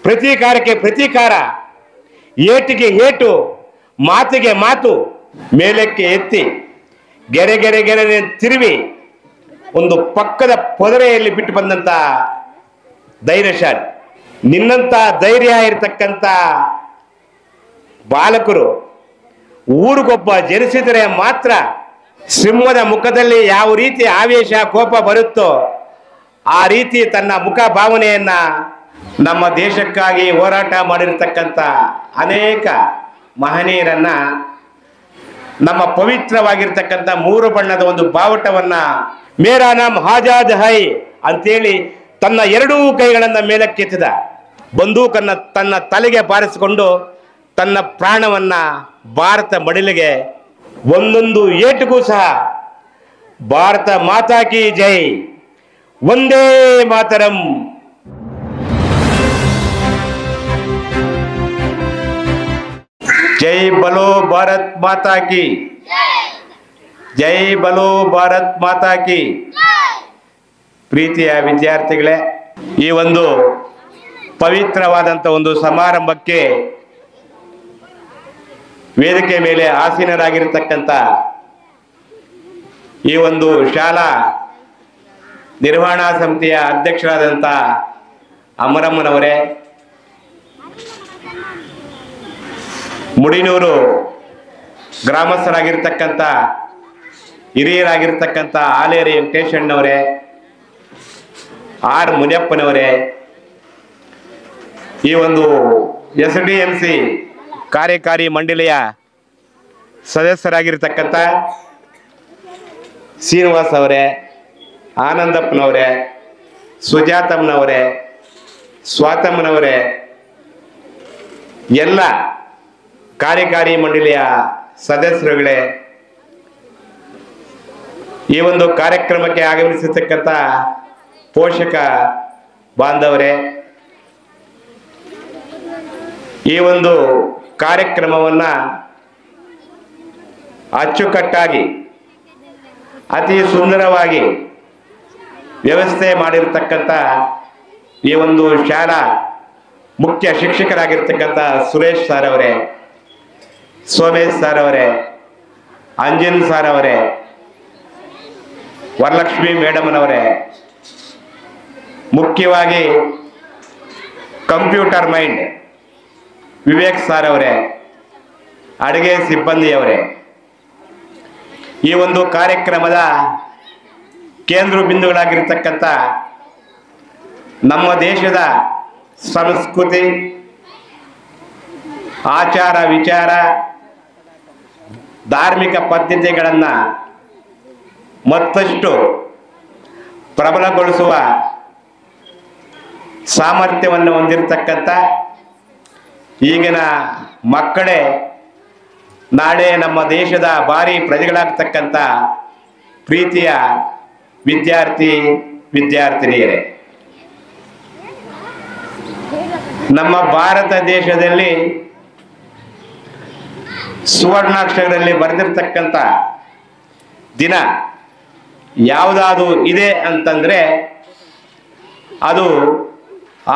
ಪ್ರತೀಕಾರಕ್ಕೆ ಪ್ರತೀಕಾರ, ಏಟಿಗೆ ಏಟು, ಮಾತಿಗೆ ಮಾತು, ಮೇಲಕ್ಕೆ ಎತ್ತಿ ಗೆರೆ ಗೆರೆ ಗೆರೆ ತಿರುವಿ ಒಂದು ಪಕ್ಕದ ಪೊದರೆಯಲ್ಲಿ ಬಿಟ್ಟು ಬಂದಂತ ಧೈರ್ಯಶಾಲಿ. ನಿನ್ನಂತ ಧೈರ್ಯ ಇರತಕ್ಕಂತ ಬಾಲಕರು ಊರಿಗೊಬ್ಬ ಜನಿಸಿದರೆ ಮಾತ್ರ ಸಿಂಹದ ಮುಖದಲ್ಲಿ ಯಾವ ರೀತಿ ಆವೇಶ ಕೋಪ ಬರುತ್ತೋ ಆ ರೀತಿ ತನ್ನ ಮುಖ ಭಾವನೆಯನ್ನ ನಮ್ಮ ದೇಶಕ್ಕಾಗಿ ಹೋರಾಟ ಮಾಡಿರತಕ್ಕಂಥ ಅನೇಕ ಮಹನೀಯರನ್ನ ನಮ್ಮ ಪವಿತ್ರವಾಗಿರ್ತಕ್ಕಂಥ ಮೂರು ಬಣ್ಣದ ಒಂದು ಬಾವುಟವನ್ನ ಮೇರಾ ನಾಮ್ ಆಜಾದ್ ಹೈ ಅಂತೇಳಿ ತನ್ನ ಎರಡೂ ಕೈಗಳನ್ನ ಮೇಲಕ್ಕೆತ್ತಿದ, ಬಂದೂಕನ್ನ ತನ್ನ ತಲೆಗೆ ಬಾರಿಸಿಕೊಂಡು ತನ್ನ ಪ್ರಾಣವನ್ನ ಭಾರತ ಮಡಿಲಿಗೆ ಒಂದೊಂದು ಏಟಿಗೂ ಸಹ ಭಾರತ ಮಾತಾ ಕಿ ಜೈ, ವಂದೇ ಮಾತರಂ. ಜೈ ಬಲೋ ಭಾರತ್ ಮಾತಾ ಕಿ ಜೈ, ಬಲೋ ಭಾರತ್ ಮಾತಾ ಕಿ. ಪ್ರೀತಿಯ ವಿದ್ಯಾರ್ಥಿಗಳೇ, ಈ ಒಂದು ಪವಿತ್ರವಾದಂಥ ಒಂದು ಸಮಾರಂಭಕ್ಕೆ ವೇದಿಕೆ ಮೇಲೆ ಆಸೀನರಾಗಿರ್ತಕ್ಕಂಥ ಈ ಒಂದು ಶಾಲಾ ನಿರ್ವಹಣಾ ಸಮಿತಿಯ ಅಧ್ಯಕ್ಷರಾದಂಥ ಅಮರಮ್ಮನವರೇ, ಮುಡಿನೂರು ಗ್ರಾಮಸ್ಥರಾಗಿರ್ತಕ್ಕಂಥ ಹಿರಿಯರಾಗಿರ್ತಕ್ಕಂಥ ಆಲೇರಿ ವೆಂಕಟೇಶಣ್ಣವರೇ, ಆರ್ ಮುನಿಯಪ್ಪನವರೇ, ಈ ಒಂದು SDMC ಕಾರ್ಯಕಾರಿ ಮಂಡಳಿಯ ಸದಸ್ಯರಾಗಿರ್ತಕ್ಕಂಥ ಶ್ರೀನಿವಾಸ್ ಅವರೇ, ಆನಂದಪ್ಪನವರೇ, ಸುಜಾತಮ್ಮನವರೇ, ಸ್ವಾತಮ್ಮನವರೇ, ಎಲ್ಲ ಕಾರ್ಯಕಾರಿ ಮಂಡಳಿಯ ಸದಸ್ಯರುಗಳೇ, ಈ ಒಂದು ಕಾರ್ಯಕ್ರಮಕ್ಕೆ ಆಗಮಿಸಿರ್ತಕ್ಕಂಥ ಪೋಷಕ ಬಾಂಧವರೇ, ಈ ಒಂದು ಕಾರ್ಯಕ್ರಮವನ್ನ ಅಚ್ಚುಕಟ್ಟಾಗಿ ಅತಿ ಸುಂದರವಾಗಿ ವ್ಯವಸ್ಥೆ ಮಾಡಿರ್ತಕ್ಕಂಥ ಈ ಒಂದು ಶಾಲಾ ಮುಖ್ಯ ಶಿಕ್ಷಕರಾಗಿರ್ತಕ್ಕಂಥ ಸುರೇಶ್ ಸರ್ ಅವರೇ, ಸೋಮೇಶ್ ಸರ್ ಅವರೇ, ಅಂಜನ್ ಸರ್ ಅವರೇ, ವರಲಕ್ಷ್ಮಿ ಮೇಡಮ್ನವರೇ, ಮುಖ್ಯವಾಗಿ ಕಂಪ್ಯೂಟರ್ ಮೈಂಡ್ ವಿವೇಕ್ ಸರ್ ಅವರೇ, ಅಡುಗೆ ಸಿಬ್ಬಂದಿಯವರೇ, ಈ ಒಂದು ಕಾರ್ಯಕ್ರಮದ ಕೇಂದ್ರ ಬಿಂದುಗಳಾಗಿರ್ತಕ್ಕಂಥ ನಮ್ಮ ದೇಶದ ಸಂಸ್ಕೃತಿ, ಆಚಾರ ವಿಚಾರ, ಧಾರ್ಮಿಕ ಪದ್ಧತಿಗಳನ್ನು ಮತ್ತಷ್ಟು ಪ್ರಬಲಗೊಳಿಸುವ ಸಾಮರ್ಥ್ಯವನ್ನು ಹೊಂದಿರತಕ್ಕಂಥ ಈಗಿನ ಮಕ್ಕಳೇ ನಾಳೆ ನಮ್ಮ ದೇಶದ ಭಾರಿ ಪ್ರಜೆಗಳಾಗ್ತಕ್ಕಂಥ ಪ್ರೀತಿಯ ವಿದ್ಯಾರ್ಥಿ ವಿದ್ಯಾರ್ಥಿನಿಯರೇ, ನಮ್ಮ ಭಾರತ ದೇಶದಲ್ಲಿ ಸುವರ್ಣಾಕ್ಷರದಲ್ಲಿ ಬರೆದಿರ್ತಕ್ಕಂಥ ದಿನ ಯಾವುದಾದ್ರು ಇದೆ ಅಂತಂದ್ರೆ ಅದು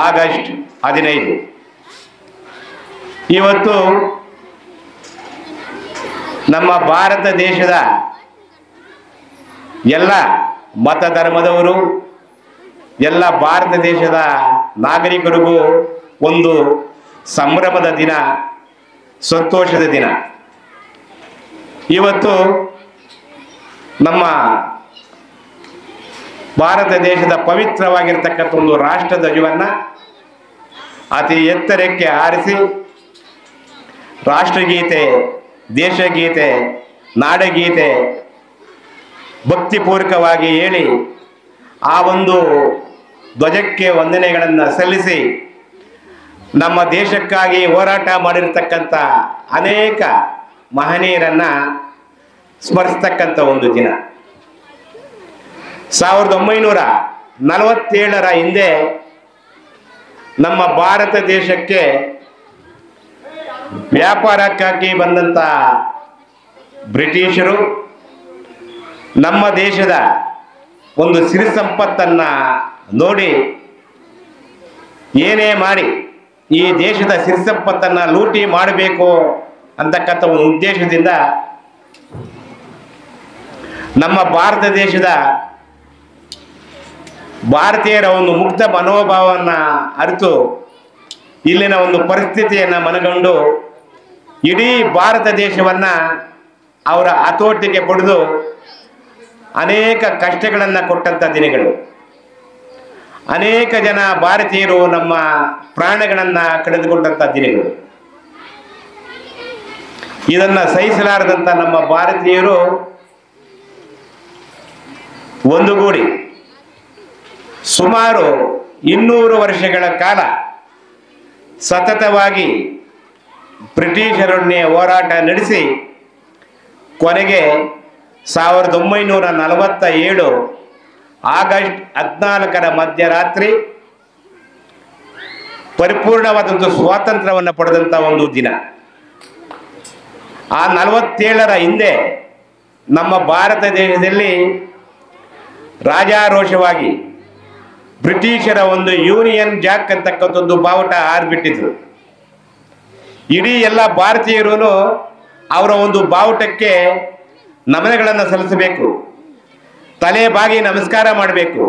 ಆಗಸ್ಟ್ 15. ಇವತ್ತು ನಮ್ಮ ಭಾರತ ದೇಶದ ಎಲ್ಲ ಮತ ಧರ್ಮದವರು, ಎಲ್ಲ ಭಾರತ ದೇಶದ ನಾಗರಿಕರಿಗೂ ಒಂದು ಸಂಭ್ರಮದ ದಿನ, ಸಂತೋಷದ ದಿನ. ಇವತ್ತು ನಮ್ಮ ಭಾರತ ದೇಶದ ಪವಿತ್ರವಾಗಿರ್ತಕ್ಕಂಥ ಒಂದು ರಾಷ್ಟ್ರ ಧ್ವಜವನ್ನು ಅತಿ ಎತ್ತರಕ್ಕೆ ಹಾರಿಸಿ ರಾಷ್ಟ್ರಗೀತೆ, ದೇಶಗೀತೆ, ನಾಡಗೀತೆ ಭಕ್ತಿಪೂರ್ವಕವಾಗಿ ಹೇಳಿ ಆ ಒಂದು ಧ್ವಜಕ್ಕೆ ವಂದನೆಗಳನ್ನು ಸಲ್ಲಿಸಿ ನಮ್ಮ ದೇಶಕ್ಕಾಗಿ ಹೋರಾಟ ಮಾಡಿರ್ತಕ್ಕಂಥ ಅನೇಕ ಮಹನೀಯರನ್ನ ಸ್ಮರಿಸ್ತಕ್ಕಂಥ ಒಂದು ದಿನ. 1947ರ ಹಿಂದೆ ನಮ್ಮ ಭಾರತ ದೇಶಕ್ಕೆ ವ್ಯಾಪಾರಕ್ಕಾಗಿ ಬಂದಂಥ ಬ್ರಿಟಿಷರು ನಮ್ಮ ದೇಶದ ಒಂದು ಸಿರಿ ಸಂಪತ್ತನ್ನು ನೋಡಿ ಏನೇ ಮಾಡಿ ಈ ದೇಶದ ಸಿರಿಸಂಪತ್ತನ್ನು ಲೂಟಿ ಮಾಡಬೇಕು ಅಂತಕ್ಕಂಥ ಒಂದು ಉದ್ದೇಶದಿಂದ ನಮ್ಮ ಭಾರತ ದೇಶದ ಭಾರತೀಯರ ಒಂದು ಮುಕ್ತ ಮನೋಭಾವವನ್ನು ಅರಿತು ಇಲ್ಲಿನ ಒಂದು ಪರಿಸ್ಥಿತಿಯನ್ನು ಮನಗಂಡು ಇಡೀ ಭಾರತ ದೇಶವನ್ನು ಅವರ ಹತೋಟಿಗೆ ಪಡೆದು ಅನೇಕ ಕಷ್ಟಗಳನ್ನು ಕೊಟ್ಟಂಥ ದಿನಗಳು. ಅನೇಕ ಜನ ಭಾರತೀಯರು ನಮ್ಮ ಪ್ರಾಣಗಳನ್ನು ಕಳೆದುಕೊಂಡಂಥ ದಿನಗಳು. ಇದನ್ನು ಸಹಿಸಲಾರದಂಥ ನಮ್ಮ ಭಾರತೀಯರು ಒಂದುಗೂಡಿ ಸುಮಾರು 200 ವರ್ಷಗಳ ಕಾಲ ಸತತವಾಗಿ ಬ್ರಿಟಿಷರೊಡನೆ ಹೋರಾಟ ನಡೆಸಿ ಕೊನೆಗೆ 1947 ಆಗಸ್ಟ್ 14ರ ಮಧ್ಯರಾತ್ರಿ ಪರಿಪೂರ್ಣವಾದಂಥ ಸ್ವಾತಂತ್ರ್ಯವನ್ನು ಪಡೆದಂಥ ಒಂದು ದಿನ. ಆ 47ರ ಹಿಂದೆ ನಮ್ಮ ಭಾರತ ದೇಶದಲ್ಲಿ ರಾಜಾರೋಷವಾಗಿ ಬ್ರಿಟಿಷರ ಒಂದು ಯೂನಿಯನ್ ಜಾಕ್ ಅಂತಕ್ಕಂಥದ್ದು ಬಾವುಟ ಹಾರಿಬಿಟ್ಟಿದ್ರು. ಇಡೀ ಎಲ್ಲ ಭಾರತೀಯರು ಅವರ ಒಂದು ಬಾವುಟಕ್ಕೆ ನಮನಗಳನ್ನು ಸಲ್ಲಿಸಬೇಕು, ತಲೆ ಬಾಗಿ ನಮಸ್ಕಾರ ಮಾಡಬೇಕು,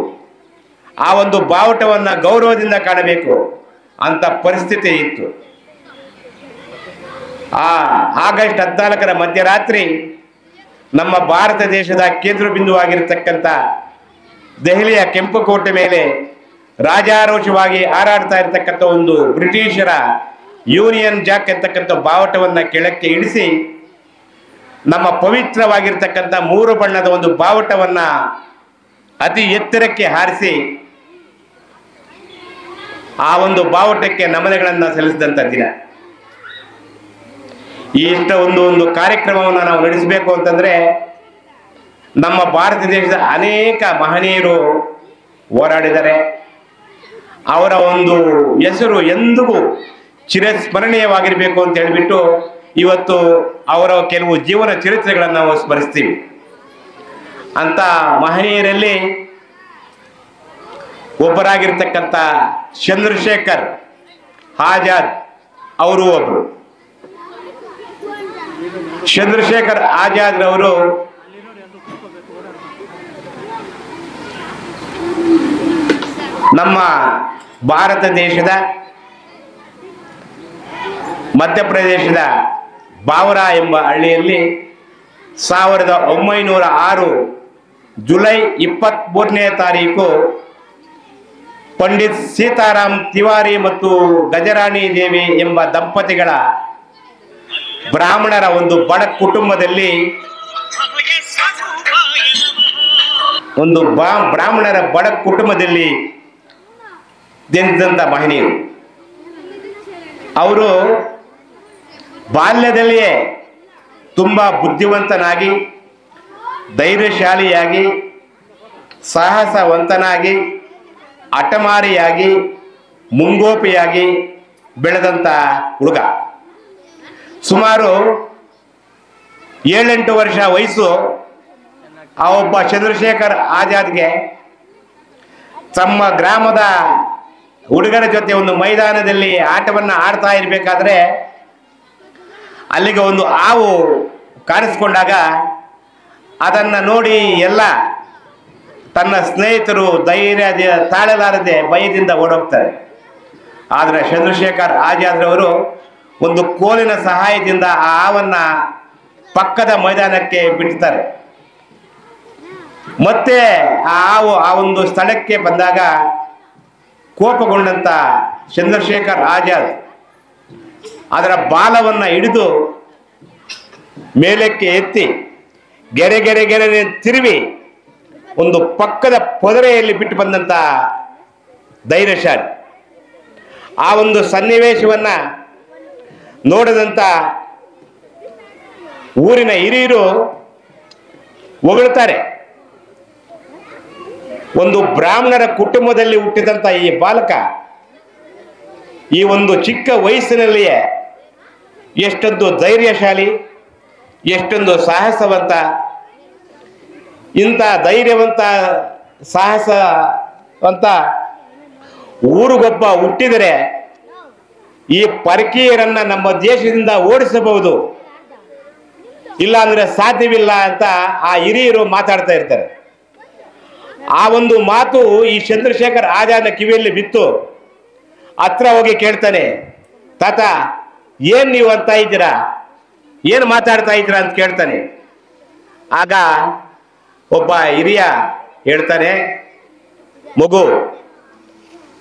ಆ ಒಂದು ಬಾವುಟವನ್ನು ಗೌರವದಿಂದ ಕಾಣಬೇಕು ಅಂತ ಪರಿಸ್ಥಿತಿ ಇತ್ತು. ಆ ಆಗಸ್ಟ್ 14ರ ಮಧ್ಯರಾತ್ರಿ ನಮ್ಮ ಭಾರತ ದೇಶದ ಕೇಂದ್ರ ಬಿಂದುವಾಗಿರತಕ್ಕಂಥ ದೆಹಲಿಯ ಕೆಂಪುಕೋಟೆ ಮೇಲೆ ರಾಜಾರೋಷವಾಗಿ ಹಾರಾಡ್ತಾ ಇರತಕ್ಕಂಥ ಒಂದು ಬ್ರಿಟಿಷರ ಯೂನಿಯನ್ ಜಾಕ್ ಅಂತಕ್ಕಂಥ ಬಾವುಟವನ್ನು ಕೆಳಕ್ಕೆ ಇಳಿಸಿ ನಮ್ಮ ಪವಿತ್ರವಾಗಿರ್ತಕ್ಕಂಥ 3 ಬಣ್ಣದ ಒಂದು ಬಾವುಟವನ್ನು ಅತಿ ಎತ್ತರಕ್ಕೆ ಹಾರಿಸಿ ಆ ಒಂದು ಬಾವುಟಕ್ಕೆ ನಮನಗಳನ್ನು ಸಲ್ಲಿಸಿದಂಥ ದಿನ. ಈ ಒಂದು ಕಾರ್ಯಕ್ರಮವನ್ನು ನಾವು ನಡೆಸಬೇಕು ಅಂತಂದರೆ ನಮ್ಮ ಭಾರತ ದೇಶದ ಅನೇಕ ಮಹನೀಯರು ಹೋರಾಡಿದ್ದಾರೆ. ಅವರ ಒಂದು ಹೆಸರು ಎಂದಿಗೂ ಚಿರಸ್ಮರಣೀಯವಾಗಿರಬೇಕು ಅಂತ ಹೇಳಿಬಿಟ್ಟು ಇವತ್ತು ಅವರ ಕೆಲವು ಜೀವನ ಚರಿತ್ರೆಗಳನ್ನು ನಾವು ಸ್ಮರಿಸ್ತೀವಿ. ಅಂತ ಮಹನೀಯರಲ್ಲಿ ಒಬ್ಬರಾಗಿರ್ತಕ್ಕಂಥ ಚಂದ್ರಶೇಖರ್ ಆಜಾದ್ ಅವರು ಒಬ್ಬರು. ಚಂದ್ರಶೇಖರ್ ಆಜಾದ್ ರವರು ನಮ್ಮ ಭಾರತ ದೇಶದ ಮಧ್ಯಪ್ರದೇಶದ ಬಾವರಾ ಎಂಬ ಹಳ್ಳಿಯಲ್ಲಿ 1906 ಜುಲೈ 23ನೇ ತಾರೀಕು ಪಂಡಿತ್ ಸೀತಾರಾಮ್ ತಿವಾರಿ ಮತ್ತು ಗಜರಾಣಿ ದೇವಿ ಎಂಬ ದಂಪತಿಗಳ ಬ್ರಾಹ್ಮಣರ ಒಂದು ಬಡ ಕುಟುಂಬದಲ್ಲಿ ಬ್ರಾಹ್ಮಣರ ಬಡ ಕುಟುಂಬದಲ್ಲಿ ಜನಿಸಿದಂಥ ಮಹನೀಯರು. ಅವರು ಬಾಲ್ಯದಲ್ಲಿಯೇ ತುಂಬ ಬುದ್ಧಿವಂತನಾಗಿ, ಧೈರ್ಯಶಾಲಿಯಾಗಿ, ಸಾಹಸವಂತನಾಗಿ, ಹಠಮಾರಿಯಾಗಿ, ಮುಂಗೋಪಿಯಾಗಿ ಬೆಳೆದಂಥ ಹುಡುಗ. ಸುಮಾರು 7-8 ವರ್ಷ ವಯಸ್ಸು ಆ ಒಬ್ಬ ಚಂದ್ರಶೇಖರ್ ಆಜಾದ್ಗೆ ತಮ್ಮ ಗ್ರಾಮದ ಹುಡುಗರ ಜೊತೆ ಒಂದು ಮೈದಾನದಲ್ಲಿ ಆಟವನ್ನು ಆಡ್ತಾ ಇರಬೇಕಾದ್ರೆ ಅಲ್ಲಿಗೆ ಒಂದು ಹಾವು ಕಾಣಿಸ್ಕೊಂಡಾಗ ಅದನ್ನು ನೋಡಿ ಎಲ್ಲ ತನ್ನ ಸ್ನೇಹಿತರು ಧೈರ್ಯ ತಾಳಲಾರದೆ ಭಯದಿಂದ ಓಡೋಗ್ತಾರೆ. ಆದರೆ ಚಂದ್ರಶೇಖರ್ ಆಜಾದ್ರವರು ಒಂದು ಕೋಲಿನ ಸಹಾಯದಿಂದ ಆ ಹಾವನ್ನು ಪಕ್ಕದ ಮೈದಾನಕ್ಕೆ ಬಿಡ್ತಾರೆ. ಮತ್ತೆ ಆ ಹಾವು ಆ ಒಂದು ಸ್ಥಳಕ್ಕೆ ಬಂದಾಗ ಕೋಪಗೊಂಡಂಥ ಚಂದ್ರಶೇಖರ್ ಆಜಾದ್ ಅದರ ಬಾಲವನ್ನು ಹಿಡಿದು ಮೇಲಕ್ಕೆ ಎತ್ತಿ ಗೆರೆ ಗೆರೆ ಗೆರೆ ತಿರುವಿ ಒಂದು ಪಕ್ಕದ ಪೊದರೆಯಲ್ಲಿ ಬಿಟ್ಟು ಬಂದಂಥ ಧೈರ್ಯಶಾಲಿ. ಆ ಒಂದು ಸನ್ನಿವೇಶವನ್ನು ನೋಡಿದಂಥ ಊರಿನ ಹಿರಿಯರು ಹೊಗಳ್ತಾರೆ. ಒಂದು ಬ್ರಾಹ್ಮಣರ ಕುಟುಂಬದಲ್ಲಿ ಹುಟ್ಟಿದಂಥ ಈ ಬಾಲಕ ಈ ಒಂದು ಚಿಕ್ಕ ವಯಸ್ಸಿನಲ್ಲಿಯೇ ಎಷ್ಟೊಂದು ಧೈರ್ಯಶಾಲಿ, ಎಷ್ಟೊಂದು ಸಾಹಸವಂತ. ಇಂಥ ಧೈರ್ಯವಂತ, ಸಾಹಸವಂತ ಊರಿಗೊಬ್ಬ ಹುಟ್ಟಿದರೆ ಈ ಪರಕೀಯರನ್ನ ನಮ್ಮ ದೇಶದಿಂದ ಓಡಿಸಬಹುದು, ಇಲ್ಲ ಅಂದ್ರೆ ಸಾಧ್ಯವಿಲ್ಲ ಅಂತ ಆ ಹಿರಿಯರು ಮಾತಾಡ್ತಾ ಇರ್ತಾರೆ. ಆ ಒಂದು ಮಾತು ಈ ಚಂದ್ರಶೇಖರ್ ಆಜಾದ್ನ ಕಿವಿಯಲ್ಲಿ ಬಿತ್ತು. ಹತ್ರ ಹೋಗಿ ಕೇಳ್ತಾನೆ, ತಾತ ಏನ್ ನೀವು ಅಂತ ಇದ್ದೀರಾ, ಏನು ಮಾತಾಡ್ತಾ ಇದ್ದೀರಾ ಅಂತ ಕೇಳ್ತಾನೆ. ಆಗ ಒಬ್ಬ ಹಿರಿಯ ಹೇಳ್ತಾನೆ, ಮಗು,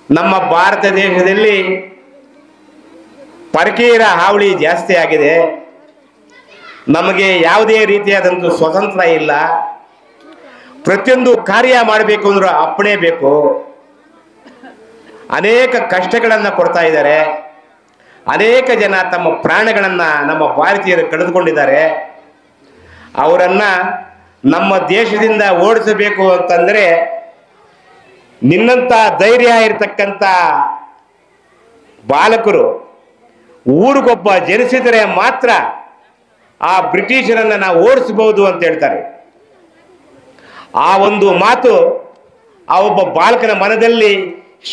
ನಮ್ಮ ಭಾರತ ದೇಶದಲ್ಲಿ ಪರಕೀಯರ ಹಾವಳಿ ಜಾಸ್ತಿ ಆಗಿದೆ. ನಮಗೆ ಯಾವುದೇ ರೀತಿಯಾದಂಥ ಸ್ವತಂತ್ರ ಇಲ್ಲ. ಪ್ರತಿಯೊಂದು ಕಾರ್ಯ ಮಾಡಬೇಕು ಅಂದ್ರೂ ಅಪ್ಪಣೆ ಬೇಕು. ಅನೇಕ ಕಷ್ಟಗಳನ್ನು ಕೊಡ್ತಾ ಇದ್ದಾರೆ. ಅನೇಕ ಜನ ತಮ್ಮ ಪ್ರಾಣಗಳನ್ನು ನಮ್ಮ ಭಾರತೀಯರು ಕಳೆದುಕೊಂಡಿದ್ದಾರೆ. ಅವರನ್ನ ನಮ್ಮ ದೇಶದಿಂದ ಓಡಿಸಬೇಕು ಅಂತಂದ್ರೆ ನಿನ್ನಂತ ಧೈರ್ಯ ಇರತಕ್ಕಂಥ ಬಾಲಕರು ಊರಿಗೊಬ್ಬ ಜನಿಸಿದರೆ ಮಾತ್ರ ಆ ಬ್ರಿಟಿಷರನ್ನ ನಾವು ಓಡಿಸಬಹುದು ಅಂತ ಹೇಳ್ತಾರೆ. ಆ ಒಂದು ಮಾತು ಆ ಒಬ್ಬ ಬಾಲಕನ ಮನದಲ್ಲಿ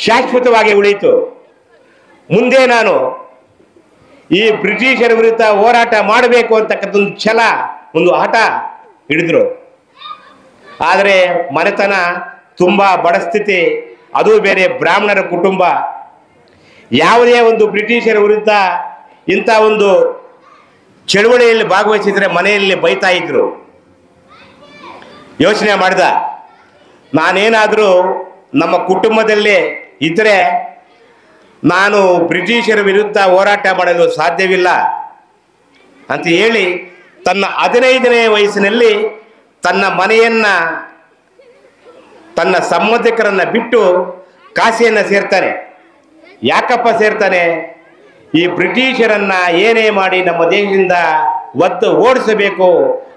ಶಾಶ್ವತವಾಗಿ ಉಳಿಯಿತು. ಮುಂದೆ ನಾನು ಈ ಬ್ರಿಟಿಷರ ವಿರುದ್ಧ ಹೋರಾಟ ಮಾಡಬೇಕು ಅಂತಕ್ಕಂಥ ಒಂದು ಛಲ, ಒಂದು ಹಠ ಹಿಡಿದ್ರು. ಆದರೆ ಮನೆತನ ತುಂಬ ಬಡ ಸ್ಥಿತಿ, ಅದು ಬೇರೆ ಬ್ರಾಹ್ಮಣರ ಕುಟುಂಬ. ಯಾವುದೇ ಒಂದು ಬ್ರಿಟಿಷರ ವಿರುದ್ಧ ಇಂಥ ಒಂದು ಚಳುವಳಿಯಲ್ಲಿ ಭಾಗವಹಿಸಿದ್ರೆ ಮನೆಯಲ್ಲಿ ಬೈತಾ ಇದ್ರು. ಯೋಚನೆ ಮಾಡಿದ, ನಾನೇನಾದರೂ ನಮ್ಮ ಕುಟುಂಬದಲ್ಲೇ ಇದ್ರೆ ನಾನು ಬ್ರಿಟಿಷರ ವಿರುದ್ಧ ಹೋರಾಟ ಮಾಡಲು ಸಾಧ್ಯವಿಲ್ಲ ಅಂತ ಹೇಳಿ ತನ್ನ 15ನೇ ವಯಸ್ಸಿನಲ್ಲಿ ತನ್ನ ಮನೆಯನ್ನ, ತನ್ನ ಸಂಬಂಧಿಕರನ್ನ ಬಿಟ್ಟು ಕಾಶಿಯನ್ನ ಸೇರ್ತಾನೆ. ಯಾಕಪ್ಪ ಸೇರ್ತಾನೆ? ಈ ಬ್ರಿಟಿಷರನ್ನ ಏನೇ ಮಾಡಿ ನಮ್ಮ ದೇಶದಿಂದ ಓಡಿಸಬೇಕು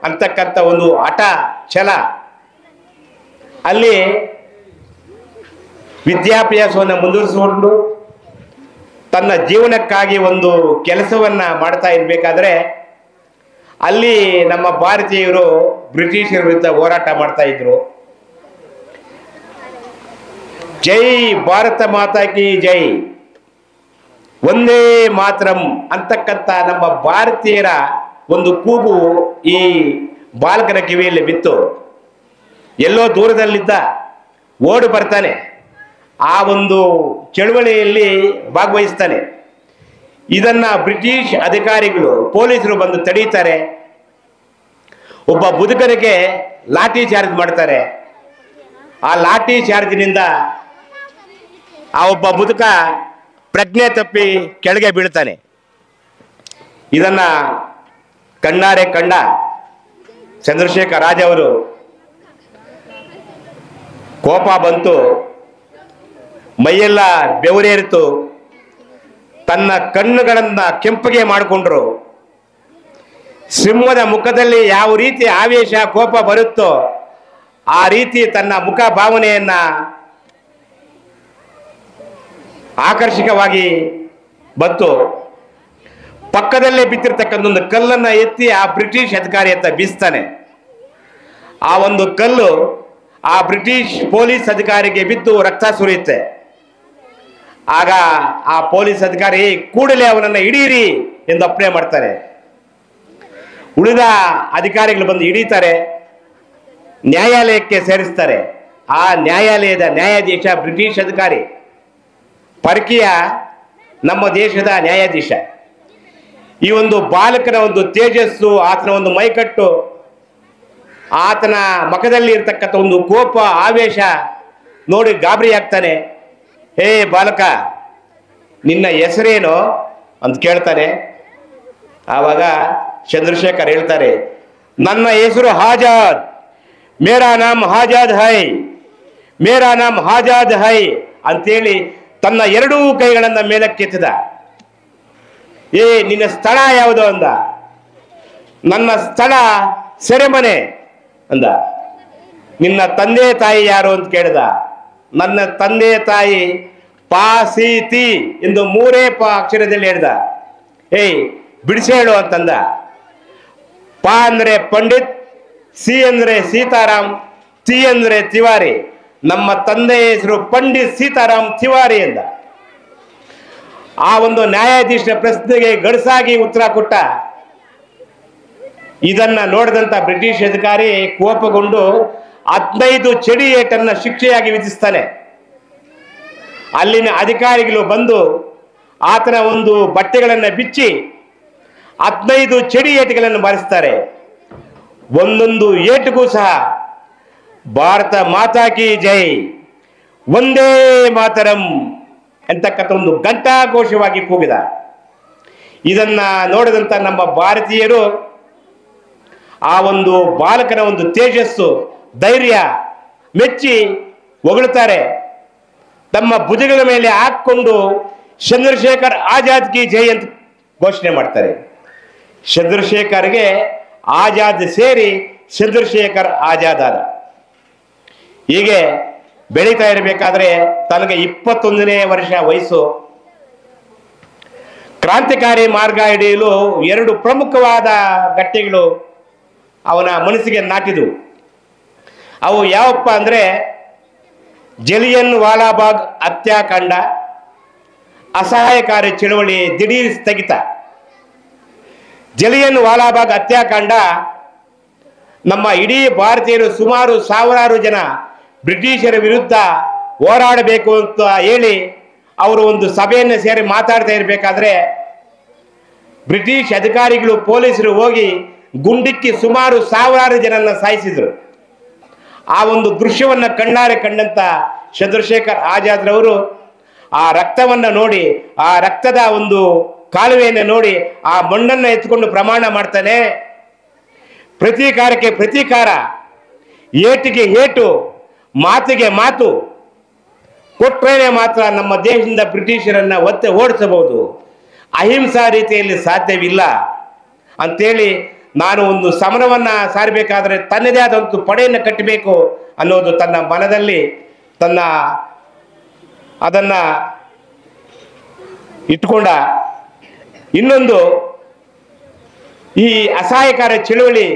ಅಂತಕ್ಕಂಥ ಒಂದು ಹಠ, ಛಲ. ಅಲ್ಲಿ ವಿದ್ಯಾಭ್ಯಾಸವನ್ನು ಮುಂದುವರಿಸಿಕೊಂಡು ತನ್ನ ಜೀವನಕ್ಕಾಗಿ ಒಂದು ಕೆಲಸವನ್ನ ಮಾಡ್ತಾ ಇರಬೇಕಾದ್ರೆ ಅಲ್ಲಿ ನಮ್ಮ ಭಾರತೀಯರು ಬ್ರಿಟಿಷರ ವಿರುದ್ಧ ಹೋರಾಟ ಮಾಡ್ತಾ ಇದ್ರು. ಜೈ ಭಾರತ ಮಾತಾ ಕಿ ಜೈ, ಒಂದೇ ಮಾತರಂ ಅಂತಕ್ಕಂಥ ನಮ್ಮ ಭಾರತೀಯರ ಒಂದು ಕೂಗು ಈ ಬಾಲಕನ ಕಿವಿಯಲ್ಲಿ ಬಿತ್ತು. ಎಲ್ಲೋ ದೂರದಲ್ಲಿದ್ದ ಓಡಿ ಬರ್ತಾನೆ. ಆ ಒಂದು ಚಳುವಳಿಯಲ್ಲಿ ಭಾಗವಹಿಸ್ತಾನೆ. ಇದನ್ನ ಬ್ರಿಟಿಷ್ ಅಧಿಕಾರಿಗಳು, ಪೊಲೀಸರು ಬಂದು ತಡೀತಾರೆ. ಒಬ್ಬ ಮುದುಕನಿಗೆ ಲಾಠಿ ಚಾರ್ಜ್ ಮಾಡ್ತಾರೆ. ಆ ಲಾಠಿ ಚಾರ್ಜಿನಿಂದ ಆ ಒಬ್ಬ ಮುದುಕ ಪ್ರಜ್ಞೆ ತಪ್ಪಿ ಕೆಳಗೆ ಬೀಳ್ತಾನೆ. ಇದನ್ನ ಕಣ್ಣಾರೆ ಕಂಡ ಚಂದ್ರಶೇಖರ್ ರಾಜ ಅವರು ಕೋಪ ಬಂತು, ಮೈಯೆಲ್ಲ ಬೆವರೇರಿತು, ತನ್ನ ಕಣ್ಣುಗಳನ್ನ ಕೆಂಪಗೆ ಮಾಡಿಕೊಂಡ್ರು. ಸಿಂಹದ ಮುಖದಲ್ಲಿ ಯಾವ ರೀತಿ ಆವೇಶ, ಕೋಪ ಬರುತ್ತೋ ಆ ರೀತಿ ತನ್ನ ಮುಖ ಭಾವನೆಯನ್ನ ಆಕರ್ಷಕವಾಗಿ ಬಂತು. ಪಕ್ಕದಲ್ಲೇ ಬಿದ್ದಿರ್ತಕ್ಕಂಥ ಒಂದು ಕಲ್ಲನ್ನ ಎತ್ತಿ ಆ ಬ್ರಿಟಿಷ್ ಅಧಿಕಾರಿ ಅಂತ ಬೀಸ್ತಾನೆ. ಆ ಒಂದು ಕಲ್ಲು ಆ ಬ್ರಿಟಿಷ್ ಪೊಲೀಸ್ ಅಧಿಕಾರಿಗೆ ಬಿದ್ದು ರಕ್ತ ಸುರಿಯುತ್ತೆ. ಆಗ ಆ ಪೊಲೀಸ್ ಅಧಿಕಾರಿ ಕೂಡಲೇ ಅವನನ್ನ ಹಿಡೀರಿ ಎಂದು ಅಪ್ಪಣೆ ಮಾಡ್ತಾರೆ. ಉಳಿದ ಅಧಿಕಾರಿಗಳು ಬಂದು ಹಿಡೀತಾರೆ, ನ್ಯಾಯಾಲಯಕ್ಕೆ ಸೇರಿಸ್ತಾರೆ. ಆ ನ್ಯಾಯಾಲಯದ ನ್ಯಾಯಾಧೀಶ ಬ್ರಿಟಿಷ್ ಅಧಿಕಾರಿ, ಪರಕೀಯ ನಮ್ಮ ದೇಶದ ನ್ಯಾಯಾಧೀಶ. ಈ ಒಂದು ಬಾಲಕನ ಒಂದು ತೇಜಸ್ಸು, ಆತನ ಒಂದು ಮೈಕಟ್ಟು, ಆತನ ಮುಖದಲ್ಲಿ ಇರ್ತಕ್ಕಂಥ ಒಂದು ಕೋಪ, ಆವೇಶ ನೋಡಿ ಗಾಬರಿ ಆಗ್ತಾನೆ. ಹೇ ಬಾಲಕ, ನಿನ್ನ ಹೆಸರೇನು ಅಂತ ಕೇಳ್ತಾನೆ. ಆವಾಗ ಚಂದ್ರಶೇಖರ್ ಹೇಳ್ತಾರೆ, ನನ್ನ ಹೆಸರು ಆಜಾದ್, ಮೇರಾ ನಾಮ್ ಆಜಾದ್ ಹೈ, ಮೇರಾ ನಾಮ್ ಆಜಾದ್ ಹೈ ಅಂತೇಳಿ ತನ್ನ ಎರಡೂ ಕೈಗಳನ್ನ ಮೇಲಕ್ಕೆತ್ತಿದ. ಏ, ನಿನ್ನ ಸ್ಥಳ ಯಾವುದು ಅಂದ. ನನ್ನ ಸ್ಥಳ ಸೆರೆಮನೆ ಅಂದ. ನಿನ್ನ ತಂದೆ ತಾಯಿ ಯಾರು ಅಂತ ಕೇಳಿದ. ನನ್ನ ತಂದೆ ತಾಯಿ ಪಾ ಸಿ ತಿ ಎಂದು 3 ಅಕ್ಷರದಲ್ಲಿ ಹೇಳಿದ. ಏಯ್, ಬಿಡಿಸಿ ಹೇಳು ಅಂತಂದ. ಪಾ ಅಂದ್ರೆ ಪಂಡಿತ್, ಸಿ ಅಂದ್ರೆ ಸೀತಾರಾಮ್, ತಿ ಅಂದ್ರೆ ತಿವಾರಿ. ನಮ್ಮ ತಂದೆ ಹೆಸರು ಪಂಡಿತ್ ಸೀತಾರಾಮ್ ತಿವಾರಿ ಎಂದ. ಆ ಒಂದು ನ್ಯಾಯಾಧೀಶರ ಪ್ರಶ್ನೆಗೆ ಗಡಸಾಗಿ ಉತ್ತರ ಕೊಟ್ಟ. ಇದನ್ನ ನೋಡಿದಂತ ಬ್ರಿಟಿಷ್ ಅಧಿಕಾರಿ ಕೋಪಗೊಂಡು 15 ಚಡಿ ಏಟನ್ನ ಶಿಕ್ಷೆಯಾಗಿ ವಿಧಿಸ್ತಾನೆ. ಅಲ್ಲಿನ ಅಧಿಕಾರಿಗಳು ಬಂದು ಆತನ ಒಂದು ಬಟ್ಟೆಗಳನ್ನು ಬಿಚ್ಚಿ 15 ಚಡಿ ಏಟುಗಳನ್ನು ಬಾರಿಸ್ತಾರೆ. ಒಂದೊಂದು ಏಟಿಗೂ ಸಹ ಭಾರತ ಮಾತಾ ಕಿ ಜೈ, ಒಂದೇ ಮಾತರಂ ಅಂತಕ್ಕಂಥ ಒಂದು ಘಂಟಾಘೋಷವಾಗಿ ಕೂಗಿದ. ಇದನ್ನ ನೋಡಿದಂತ ನಮ್ಮ ಭಾರತೀಯರು ಆ ಒಂದು ಬಾಲಕನ ಒಂದು ತೇಜಸ್ಸು, ಧೈರ್ಯ ಮೆಚ್ಚಿ ಹೊಗಳುತ್ತಾರೆ. ತಮ್ಮ ಭುಜಗಳ ಮೇಲೆ ಹಾಕೊಂಡು ಚಂದ್ರಶೇಖರ್ ಆಜಾದ್ ಕಿ ಜೈ ಅಂತ ಘೋಷಣೆ ಮಾಡ್ತಾರೆ. ಚಂದ್ರಶೇಖರ್ಗೆ ಆಜಾದ್ ಸೇರಿ ಚಂದ್ರಶೇಖರ್ ಆಜಾದ್ ಆದ. ಹೀಗೆ ಬೆಳೀತಾ ಇರಬೇಕಾದ್ರೆ ತನಗೆ 21ನೇ ವರ್ಷ ವಯಸ್ಸು. ಕ್ರಾಂತಿಕಾರಿ ಮಾರ್ಗ ಹಿಡಿಯಲು 2 ಪ್ರಮುಖವಾದ ಗಟ್ಟಿಗಳು ಅವನ ಮನಸ್ಸಿಗೆ ನಾಟಿದು. ಅವು ಯಾವಪ್ಪ ಅಂದ್ರೆ ಜಲಿಯನ್ ವಾಲಾಬಾಗ್ ಹತ್ಯಾಕಾಂಡ, ಅಸಹಾಯಕಾರಿ ಚಳವಳಿ ದಿಢೀರ್ ಸ್ಥಗಿತ. ಜಲಿಯನ್ ವಾಲಾಬಾಗ್ ಹತ್ಯಾಕಾಂಡ ನಮ್ಮ ಇಡೀ ಭಾರತೀಯರು ಸುಮಾರು 1000 ಜನ ಬ್ರಿಟಿಷರ ವಿರುದ್ಧ ಹೋರಾಡಬೇಕು ಅಂತ ಹೇಳಿ ಅವರು ಒಂದು ಸಭೆಯನ್ನು ಸೇರಿ ಮಾತಾಡ್ತಾ ಇರಬೇಕಾದ್ರೆ ಬ್ರಿಟಿಷ್ ಅಧಿಕಾರಿಗಳು ಪೊಲೀಸರು ಹೋಗಿ ಗುಂಡಿಕ್ಕಿ ಸುಮಾರು 1000 ಜನನ್ನ ಸಾಯಿಸಿದ್ರು. ಆ ಒಂದು ದೃಶ್ಯವನ್ನ ಕಣ್ಣಾರೆ ಕಂಡಂತ ಚಂದ್ರಶೇಖರ್ ಆಜಾದ್ ರವರು ಆ ರಕ್ತವನ್ನ ನೋಡಿ, ಆ ರಕ್ತದ ಒಂದು ಕಾಲುವೆಯನ್ನು ನೋಡಿ ಆ ಮಣ್ಣನ್ನು ಎತ್ಕೊಂಡು ಪ್ರಮಾಣ ಮಾಡ್ತಾನೆ, ಪ್ರತೀಕಾರಕ್ಕೆ ಪ್ರತೀಕಾರ, ಏಟಿಗೆ ಏಟು, ಮಾತಿಗೆ ಮಾತು ಕೊಟ್ರೇನೆ ಮಾತ್ರ ನಮ್ಮ ದೇಶದಿಂದ ಬ್ರಿಟಿಷರನ್ನ ಒತ್ತೆ ಓಡಿಸಬಹುದು, ಅಹಿಂಸಾ ರೀತಿಯಲ್ಲಿ ಸಾಧ್ಯವಿಲ್ಲ ಅಂತೇಳಿ ನಾನು ಒಂದು ಸಮರವನ್ನ ಸಾರಬೇಕಾದ್ರೆ ತನ್ನದೇ ಆದಂಥ ಪಡೆಯನ್ನು ಕಟ್ಟಬೇಕು ಅನ್ನೋದು ತನ್ನ ಮನದಲ್ಲಿ ಅದನ್ನ ಇಟ್ಕೊಂಡ. ಇನ್ನೊಂದು, ಈ ಅಸಹಾಯಕಾರ ಚಳುವಳಿ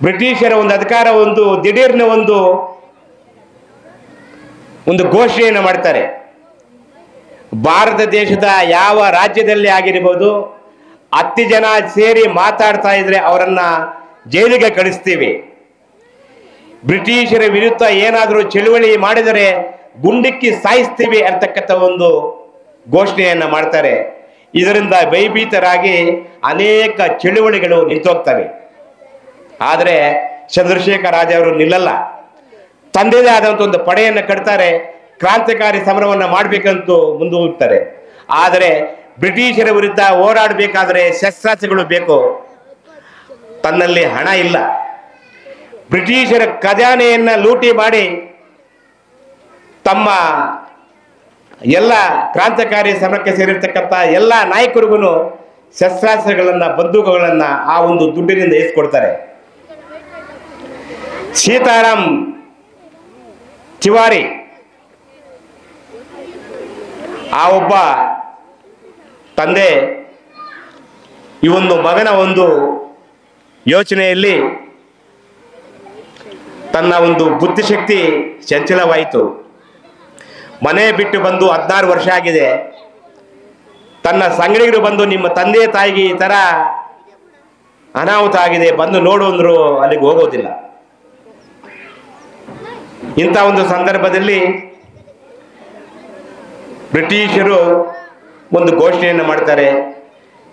ಬ್ರಿಟಿಷರ ಒಂದು ಅಧಿಕಾರ ಒಂದು ದಿಢೀರ್ನ ಒಂದು ಘೋಷಣೆಯನ್ನು ಮಾಡ್ತಾರೆ. ಭಾರತ ದೇಶದ ಯಾವ ರಾಜ್ಯದಲ್ಲಿ ಆಗಿರಬಹುದು 10 ಜನ ಸೇರಿ ಮಾತಾಡ್ತಾ ಇದ್ರೆ ಅವರನ್ನ ಜೈಲಿಗೆ ಕಳಿಸ್ತೀವಿ, ಬ್ರಿಟಿಷರ ವಿರುದ್ಧ ಏನಾದರೂ ಚಳುವಳಿ ಮಾಡಿದರೆ ಗುಂಡಿಕ್ಕಿ ಸಾಯಿಸ್ತೀವಿ ಅಂತಕ್ಕಂಥ ಒಂದು ಘೋಷಣೆಯನ್ನ ಮಾಡ್ತಾರೆ. ಇದರಿಂದ ಭಯಭೀತರಾಗಿ ಅನೇಕ ಚಳುವಳಿಗಳು ನಿಂತೋಗ್ತವೆ. ಆದರೆ ಚಂದ್ರಶೇಖರ್ ಆಜಾದ್ ಅವರು ನಿಲ್ಲಲ್ಲ. ತಂದೆದೇ ಆದಂಥ ಒಂದು ಪಡೆಯನ್ನು ಕಟ್ತಾರೆ, ಕ್ರಾಂತಿಕಾರಿ ಸಮರವನ್ನು ಮಾಡಬೇಕಂತ ಮುಂದೂಡ್ತಾರೆ. ಆದರೆ ಬ್ರಿಟಿಷರ ವಿರುದ್ಧ ಹೋರಾಡಬೇಕಾದ್ರೆ ಶಸ್ತ್ರಾಸ್ತ್ರಗಳು ಬೇಕು, ತನ್ನಲ್ಲಿ ಹಣ ಇಲ್ಲ. ಬ್ರಿಟಿಷರ ಖಜಾನೆಯನ್ನ ಲೂಟಿ ಮಾಡಿ ತಮ್ಮ ಎಲ್ಲ ಕ್ರಾಂತಿಕಾರಿ ಸಮರಕ್ಕೆ ಸೇರಿರ್ತಕ್ಕಂಥ ಎಲ್ಲ ನಾಯಕರಿಗೂ ಶಸ್ತ್ರಾಸ್ತ್ರಗಳನ್ನ, ಬಂದೂಕುಗಳನ್ನ ಆ ಒಂದು ದುಡ್ಡಿನಿಂದ ಇಸ್ಕೊಡ್ತಾರೆ. ಸೀತಾರಾಮ್ ತಿವಾರಿ ಆ ಒಬ್ಬ ತಂದೆ ಈ ಒಂದು ಮಗನ ಒಂದು ಯೋಚನೆಯಲ್ಲಿ ತನ್ನ ಒಂದು ಬುದ್ಧಿಶಕ್ತಿ ಚಂಚಲವಾಯಿತು. ಮನೆ ಬಿಟ್ಟು ಬಂದು 16 ವರ್ಷ ಆಗಿದೆ. ತನ್ನ ಸಂಗಡಿಗರು ಬಂದು ನಿಮ್ಮ ತಂದೆ ತಾಯಿಗೆ ಈ ತರ ಅನಾಹುತ ಆಗಿದೆ, ಬಂದು ನೋಡು ಅಂದ್ರು ಅಲ್ಲಿಗೆ ಹೋಗೋದಿಲ್ಲ. ಇಂಥ ಒಂದು ಸಂದರ್ಭದಲ್ಲಿ ಬ್ರಿಟಿಷರು ಒಂದು ಘೋಷಣೆಯನ್ನು ಮಾಡ್ತಾರೆ.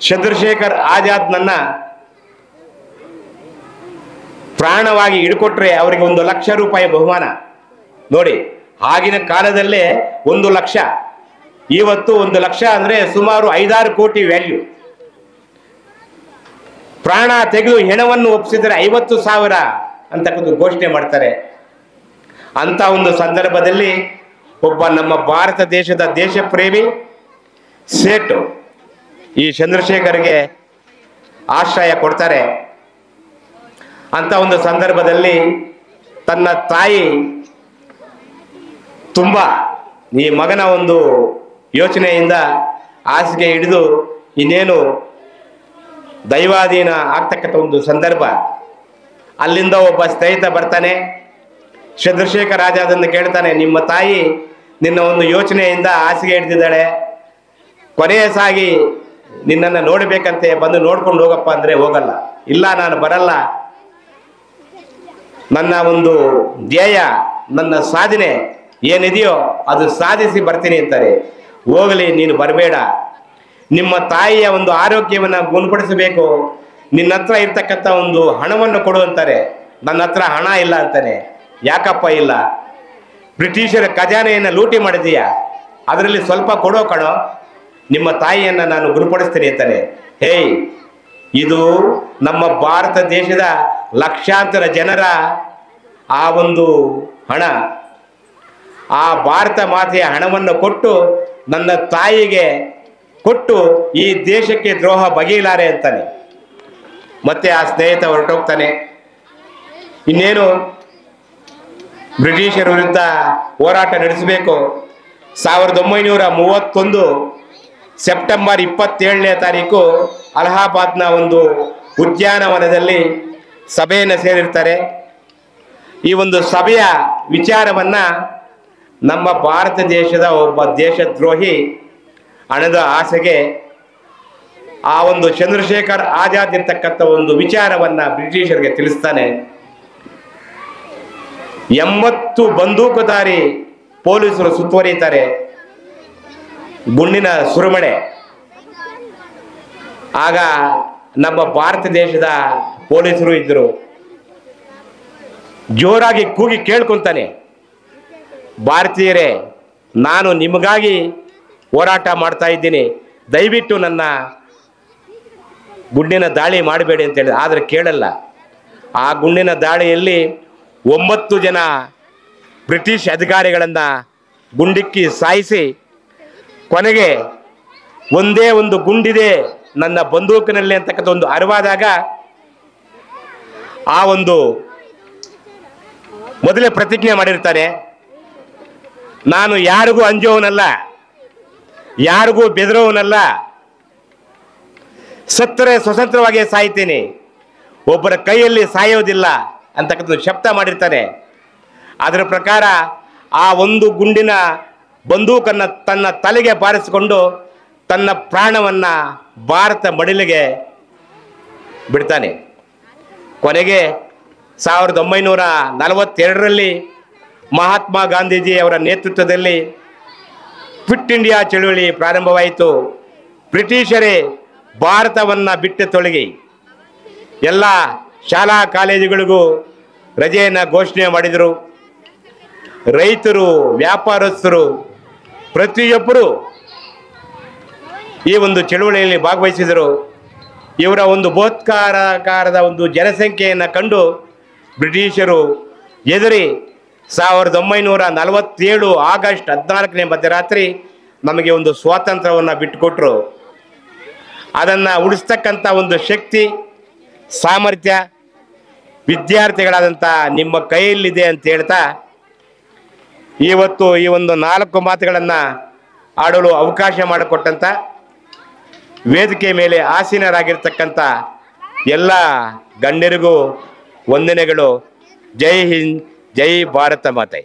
ಚಂದ್ರಶೇಖರ್ ಆಜಾದ್ನನ್ನ ಪ್ರಾಣವಾಗಿ ಹಿಡ್ಕೊಟ್ರೆ ಅವರಿಗೆ 1 ಲಕ್ಷ ರೂಪಾಯಿ ಬಹುಮಾನ. ನೋಡಿ, ಆಗಿನ ಕಾಲದಲ್ಲೇ 1 ಲಕ್ಷ, ಇವತ್ತು 1 ಲಕ್ಷ ಅಂದ್ರೆ ಸುಮಾರು 5-6 ಕೋಟಿ ವ್ಯಾಲ್ಯೂ. ಪ್ರಾಣ ತೆಗೆದು ಹೆಣವನ್ನು ಒಪ್ಪಿಸಿದರೆ 50,000 ಅಂತಕ್ಕಂಥ ಘೋಷಣೆ ಮಾಡ್ತಾರೆ. ಅಂತ ಒಂದು ಸಂದರ್ಭದಲ್ಲಿ ಒಬ್ಬ ನಮ್ಮ ಭಾರತ ದೇಶದ ದೇಶ ಪ್ರೇಮಿ ಸೇಟು ಈ ಚಂದ್ರಶೇಖರ್ಗೆ ಆಶ್ರಯ ಕೊಡ್ತಾರೆ. ಅಂತ ಒಂದು ಸಂದರ್ಭದಲ್ಲಿ ತನ್ನ ತಾಯಿ ತುಂಬಾ ಈ ಮಗನ ಒಂದು ಯೋಚನೆಯಿಂದ ಹಾಸಿಗೆ ಹಿಡಿದು ಇನ್ನೇನು ದೈವಾಧೀನ ಆಗ್ತಕ್ಕಂಥ ಒಂದು ಸಂದರ್ಭ. ಅಲ್ಲಿಂದ ಒಬ್ಬ ಸ್ನೇಹಿತ ಬರ್ತಾನೆ. ಚಂದ್ರಶೇಖರ್ ಆಜಾದನ್ನು ಕೇಳ್ತಾನೆ, ನಿಮ್ಮ ತಾಯಿ ನಿನ್ನ ಒಂದು ಯೋಚನೆಯಿಂದ ಹಾಸಿಗೆ ಹಿಡ್ದಿದ್ದಾಳೆ. ಕೊನೆಯ ಸಾಗಿ ನಿನ್ನನ್ನು ನೋಡಬೇಕಂತೆ, ಬಂದು ನೋಡ್ಕೊಂಡು ಹೋಗಪ್ಪ ಅಂದರೆ ಹೋಗಲ್ಲ. ಇಲ್ಲ, ನಾನು ಬರಲ್ಲ, ನನ್ನ ಒಂದು ಧ್ಯೇಯ, ನನ್ನ ಸಾಧನೆ ಏನಿದೆಯೋ ಅದು ಸಾಧಿಸಿ ಬರ್ತೀನಿ ಅಂತಾರೆ. ಹೋಗಲಿ, ನೀನು ಬರಬೇಡ. ನಿಮ್ಮ ತಾಯಿಯ ಒಂದು ಆರೋಗ್ಯವನ್ನು ಗುಣಪಡಿಸಬೇಕು, ನಿನ್ನ ಹತ್ರ ಇರ್ತಕ್ಕಂಥ ಒಂದು ಹಣವನ್ನು ಕೊಡು ಅಂತಾರೆ. ನನ್ನ ಹತ್ರ ಹಣ ಇಲ್ಲ ಅಂತಾನೆ. ಯಾಕಪ್ಪ ಇಲ್ಲ? ಬ್ರಿಟಿಷರ ಖಜಾನೆಯನ್ನು ಲೂಟಿ ಮಾಡಿದೀಯಾ, ಅದರಲ್ಲಿ ಸ್ವಲ್ಪ ಕೊಡೋ ಕಣೋ, ನಿಮ್ಮ ತಾಯಿಯನ್ನು ನಾನು ಗುಣಪಡಿಸ್ತೀನಿ ಅಂತಾನೆ. ಹೇಯ್, ಇದು ನಮ್ಮ ಭಾರತ ದೇಶದ ಲಕ್ಷಾಂತರ ಜನರ ಆ ಒಂದು ಹಣ. ಆ ಭಾರತ ಮಾತೆಯ ಹಣವನ್ನು ಕೊಟ್ಟು ನನ್ನ ತಾಯಿಗೆ ಕೊಟ್ಟು ಈ ದೇಶಕ್ಕೆ ದ್ರೋಹ ಬಗೆಯಲಾರೆ ಅಂತಾನೆ. ಮತ್ತೆ ಆ ಸ್ನೇಹಿತ ಹೊರಟೋಗ್ತಾನೆ. ಇನ್ನೇನು ಬ್ರಿಟಿಷರ ವಿರುದ್ಧ ಹೋರಾಟ ನಡೆಸಬೇಕು. 1931 ಸೆಪ್ಟೆಂಬರ್ 27ನೇ ತಾರೀಕು ಅಲಹಾಬಾದ್ನ ಒಂದು ಉದ್ಯಾನವನದಲ್ಲಿ ಸಭೆಯನ್ನು ಸೇರಿರ್ತಾರೆ. ಈ ಒಂದು ಸಭೆಯ ವಿಚಾರವನ್ನ ನಮ್ಮ ಭಾರತ ದೇಶದ ಒಬ್ಬ ದೇಶದ್ರೋಹಿ ಹಣದ ಆಸೆಗೆ ಆ ಒಂದು ಚಂದ್ರಶೇಖರ್ ಆಜಾದ್ ಇರ್ತಕ್ಕಂಥ ಒಂದು ವಿಚಾರವನ್ನ ಬ್ರಿಟಿಷರಿಗೆ ತಿಳಿಸ್ತಾನೆ. 80 ಬಂದೂಕುಧಾರಿ ಪೊಲೀಸರು ಸುತ್ತುವರಿತಾರೆ. ಗುಂಡಿನ ಸುರಿಮಳೆ. ಆಗ ನಮ್ಮ ಭಾರತ ದೇಶದ ಪೊಲೀಸರು ಇದ್ದರು. ಜೋರಾಗಿ ಕೂಗಿ ಕೇಳ್ಕೊಂತಾನೆ, ಭಾರತೀಯರೇ, ನಾನು ನಿಮಗಾಗಿ ಹೋರಾಟ ಮಾಡ್ತಾ ಇದ್ದೀನಿ, ದಯವಿಟ್ಟು ನನ್ನ ಗುಂಡಿನ ದಾಳಿ ಮಾಡಬೇಡಿ ಅಂತ ಹೇಳಿದ. ಆದರೆ ಕೇಳಲ್ಲ. ಆ ಗುಂಡಿನ ದಾಳಿಯಲ್ಲಿ 9 ಜನ ಬ್ರಿಟಿಷ್ ಅಧಿಕಾರಿಗಳನ್ನು ಗುಂಡಿಕ್ಕಿ ಸಾಯಿಸಿ, ಕೊನೆಗೆ ಒಂದೇ ಒಂದು ಗುಂಡಿದೆ ನನ್ನ ಬಂದೂಕಿನಲ್ಲಿ ಅಂತಕ್ಕಂಥ ಒಂದು ಅರಿವಾದಾಗ ಆ ಒಂದು ಮೊದಲೇ ಪ್ರತಿಜ್ಞೆ ಮಾಡಿರ್ತಾನೆ, ನಾನು ಯಾರಿಗೂ ಅಂಜೋವನಲ್ಲ, ಯಾರಿಗೂ ಬೆದರೋವನಲ್ಲ, ಸತ್ತರೆ ಸ್ವತಂತ್ರವಾಗಿ ಸಾಯ್ತೀನಿ, ಒಬ್ಬರ ಕೈಯಲ್ಲಿ ಸಾಯೋದಿಲ್ಲ ಅಂತಕ್ಕಂಥ ಶಬ್ದ ಮಾಡಿರ್ತಾನೆ. ಅದರ ಪ್ರಕಾರ ಆ ಒಂದು ಗುಂಡಿನ ಬಂದೂಕನ್ನು ತನ್ನ ತಲೆಗೆ ಬಾರಿಸಿಕೊಂಡು ತನ್ನ ಪ್ರಾಣವನ್ನು ಭಾರತ ಮಡಿಲಿಗೆ ಬಿಡ್ತಾನೆ. ಕೊನೆಗೆ 1942ರಲ್ಲಿ ಮಹಾತ್ಮ ಗಾಂಧೀಜಿ ಅವರ ನೇತೃತ್ವದಲ್ಲಿ ಕ್ವಿಟ್ ಇಂಡಿಯಾ ಚಳುವಳಿ ಪ್ರಾರಂಭವಾಯಿತು. ಬ್ರಿಟಿಷರೇ ಭಾರತವನ್ನು ಬಿಟ್ಟು ತೊಲಗಿ, ಎಲ್ಲ ಶಾಲಾ ಕಾಲೇಜುಗಳಿಗೂ ರಜೆಯನ್ನು ಘೋಷಣೆ ಮಾಡಿದರು. ರೈತರು, ವ್ಯಾಪಾರಸ್ಥರು ಪ್ರತಿಯೊಬ್ಬರು ಈ ಒಂದು ಚಳುವಳಿಯಲ್ಲಿ ಭಾಗವಹಿಸಿದರು. ಇವರ ಒಂದು ಬೃಹತ್ಕಾರದ ಒಂದು ಜನಸಂಖ್ಯೆಯನ್ನು ಕಂಡು ಬ್ರಿಟಿಷರು ಎದುರಿ 1947 ಆಗಸ್ಟ್ 14ನೇ ಮಧ್ಯರಾತ್ರಿ ನಮಗೆ ಒಂದು ಸ್ವಾತಂತ್ರ್ಯವನ್ನು ಬಿಟ್ಟುಕೊಟ್ರು. ಅದನ್ನು ಉಳಿಸ್ತಕ್ಕಂಥ ಒಂದು ಶಕ್ತಿ, ಸಾಮರ್ಥ್ಯ ವಿದ್ಯಾರ್ಥಿಗಳಾದಂಥ ನಿಮ್ಮ ಕೈಯಲ್ಲಿದೆ ಅಂತ ಹೇಳ್ತಾ ಇವತ್ತು ಈ ಒಂದು 4 ಮಾತುಗಳನ್ನು ಆಡಲು ಅವಕಾಶ ಮಾಡಿಕೊಟ್ಟಂಥ ವೇದಿಕೆ ಮೇಲೆ ಆಸೀನರಾಗಿರ್ತಕ್ಕಂಥ ಎಲ್ಲ ಗಣ್ಯರಿಗೂ ವಂದನೆಗಳು. ಜೈ ಹಿಂದ್, ಜೈ ಭಾರತ ಮಾತೆ.